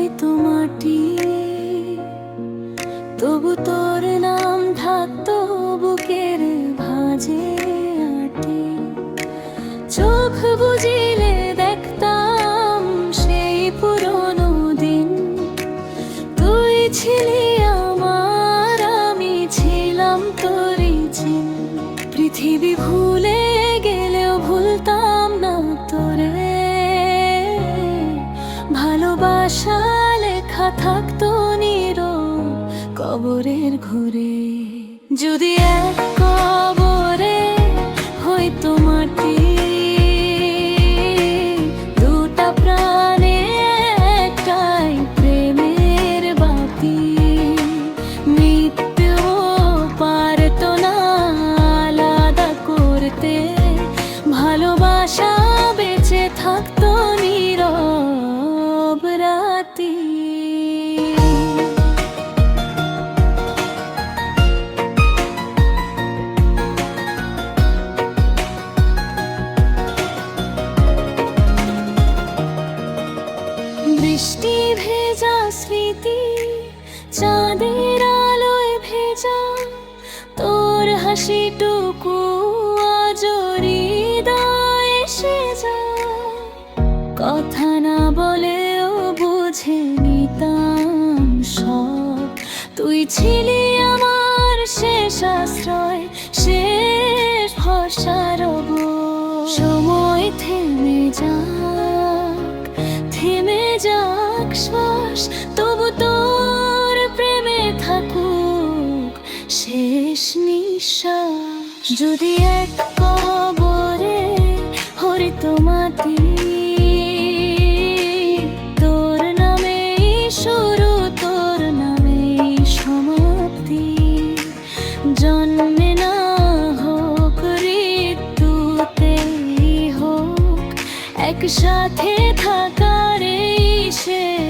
হয়তো মাটি, তবু তোর নাম থাকতো বুকের ভাঁজে আটি। চোখ বুজিলে দেখতাম সেই পুরনো দিন, তুই ছিলি আমার, আমি ছিলাম তোরই চিন। পৃথিবী ভুলে গেলেও ভুলতাম না তোরে, ভালোবাসা লেখা থাকতো নীরব কবরের ঘরে। যদি এক কবরে হইতো মাটি, দুটা প্রাণে একটাই প্রেমের বাতি। মৃত্যু পারতো না আলাদা করতে, ভালোবাসা বেঁচে থাকতো নীরব রাতি। বৃষ্টি ভেজা স্মৃতি, চাঁদের আলোয় ভেজা, তোর হাসিটুকু আজ হৃদয়ে এসে যায়। কথা না বলেও বুঝে নিতাম সব, তুই ছিলি আমার শেষ আশ্রয়, শেষ ভরসা রব। সময় থেমে যাক শ্বাস, তবু তোর প্রেমে থাকুক শেষ নিঃশ্বাস। যদি এক কবরে হইতো মাটি, তোর নামেই শুরু, তোর নামেই সমাপ্তি। জন্মে না হোক, মৃত্যুতেই হোক, একসাথে থাকার এই শেষ